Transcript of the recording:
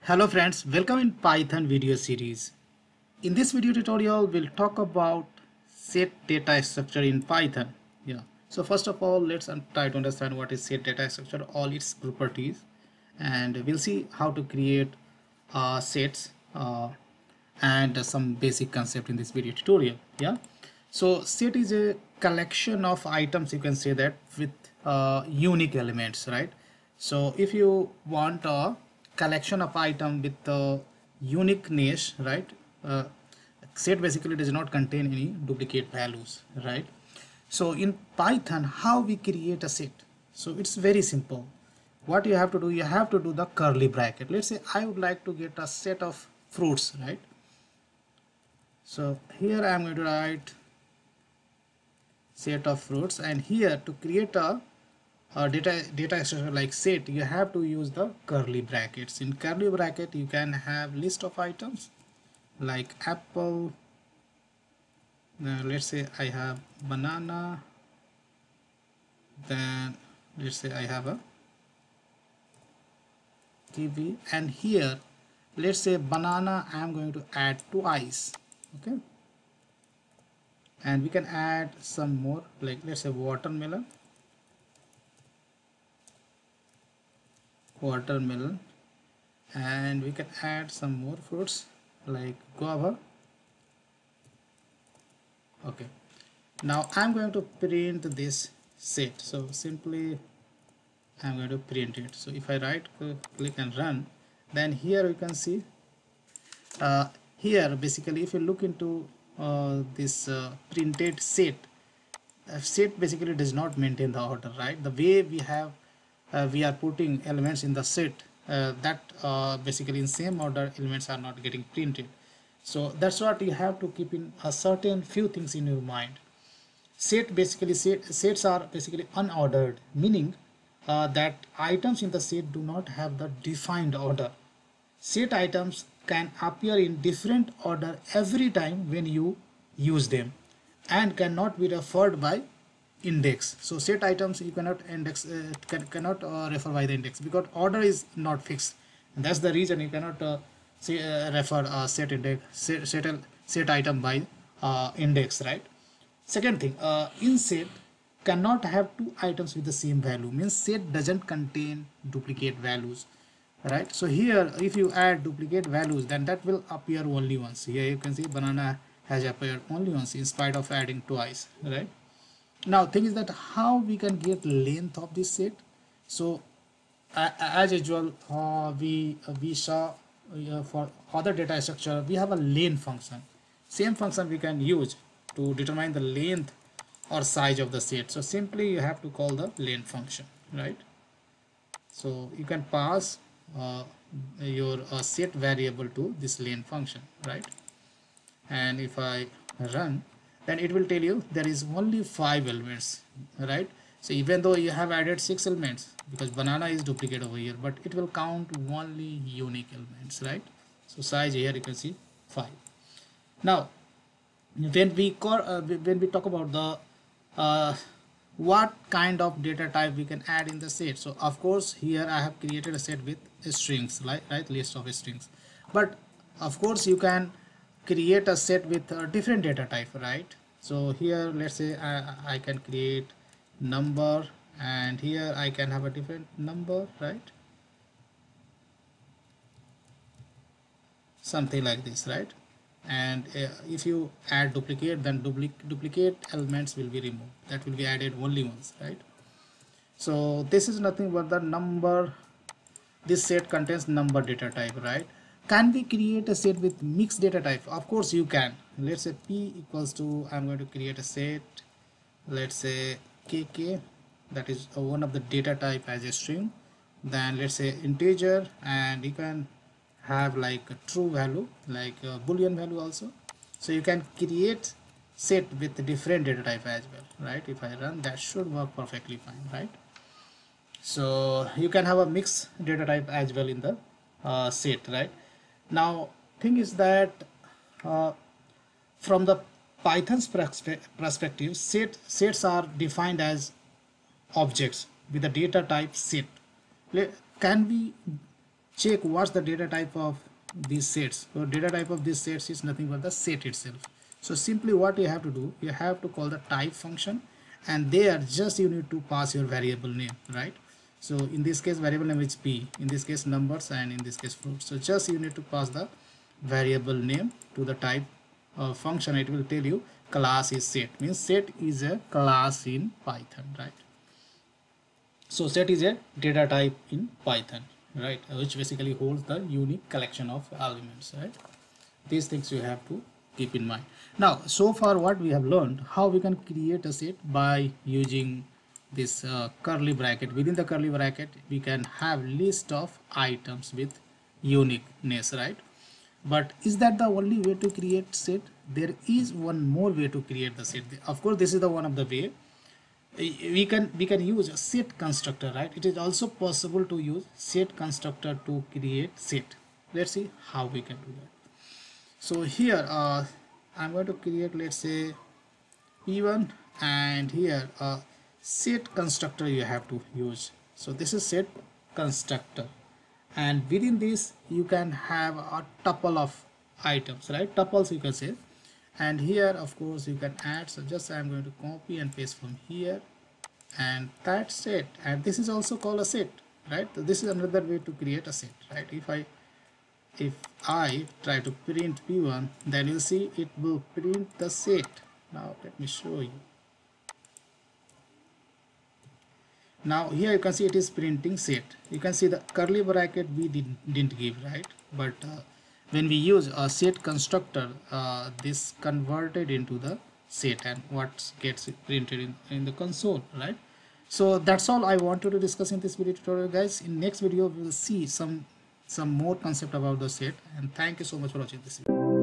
Hello friends, welcome in Python video series. In this video tutorial, we'll talk about set data structure in Python. So first of all, let's try to understand what is set data structure, all its properties, and we'll see how to create sets and some basic concept in this video tutorial. So set is a collection of items, you can say that, with unique elements, right? So if you want a collection of item with uniqueness, right? uh, Set basically does not contain any duplicate values, right? So in Python, how we create a set? So it's very simple. What you have to do, you have to do the curly bracket. Let's say I would like to get a set of fruits, right? So here I am going to write set of fruits, and here to create a data structure like set, you have to use the curly brackets. In curly bracket, you can have list of items like apple. Now let's say I have banana, then let's say I have a kiwi, and here let's say banana I am going to add twice. Okay, and we can add some more, like let's say watermelon, and we can add some more fruits like guava. Okay, now I'm going to print this set. So simply I'm going to print it. So if I right click and run, then here you can see here basically if you look into this printed set, set basically does not maintain the order, right? The way we are putting elements in the set, that basically in same order elements are not getting printed. So that's what you have to keep in a certain few things in your mind. Sets are basically unordered, meaning that items in the set do not have the defined order. Set items can appear in different order every time when you use them, and cannot be referred by index. So set items you cannot index, cannot refer by the index, because order is not fixed, and that's the reason you cannot refer set index set item by index, right? Second thing, in set cannot have two items with the same value, means set doesn't contain duplicate values, right? So here if you add duplicate values, then that will appear only once. Here you can see banana has appeared only once in spite of adding twice, right? Now thing is that how we can get length of this set. So as usual, we saw for other data structure we have a len function. Same function we can use to determine the length or size of the set. So simply you have to call the len function, right? So you can pass your set variable to this len function, right? And if I run, then it will tell you there is only 5 elements, right? So even though you have added 6 elements, because banana is duplicate over here, but it will count only unique elements, right? So size here you can see 5. Now when we talk about the what kind of data type we can add in the set. So of course here I have created a set with strings, right, list of strings, but of course you can create a set with a different data type, right? So here let's say I can create number, and here I can have a different number, right? Something like this, right? And if you add duplicate, then duplicate elements will be removed, that will be added only once, right? So this is nothing but the number. This set contains number data type, right? Can we create a set with mixed data type? Of course you can. Let's say p equals to, I'm going to create a set, let's say kk, that is one of the data type as a string. Then let's say integer, and you can have like a true value, like a boolean value also. So you can create set with different data type as well, right? If I run, that should work perfectly fine, right? So you can have a mixed data type as well in the set, right? Now thing is that uh, from the Python's perspective, sets are defined as objects with a data type set. Can we check what's the data type of these sets. So data type of these sets is nothing but the set itself. So simply what you have to do, you have to call the type function, and there just you need to pass your variable name, right? So in this case variable name is p, in this case numbers, and in this case fruits. So just you need to pass the variable name to the type function. It will tell you class is set, means set is a class in Python, right? So set is a data type in Python, right, which basically holds the unique collection of elements, right? These things you have to keep in mind. Now so far what we have learned, how we can create a set by using this curly bracket. Within the curly bracket we can have list of items with uniqueness, right? But is that the only way to create set? There is one more way to create the set. Of course this is the one of the way. We can use a set constructor, right? It is also possible to use set constructor to create set. Let's see how we can do that. So here I'm going to create, let's say, p1, and here set constructor you have to use. So this is set constructor, and within this you can have a tuple of items, right? Tuples you can say. And here of course you can add. So just I'm going to copy and paste from here, and that's it. And this is also called a set, right? So this is another way to create a set, right? If I try to print p1, then you'll see it will print the set. Now let me show you. Now here you can see it is printing set. You can see the curly bracket we didn't give, right? But when we use a set constructor, this converted into the set, and what gets printed in the console, right? So that's all I wanted to discuss in this video tutorial, guys. In next video we will see some more concept about the set, and thank you so much for watching this video.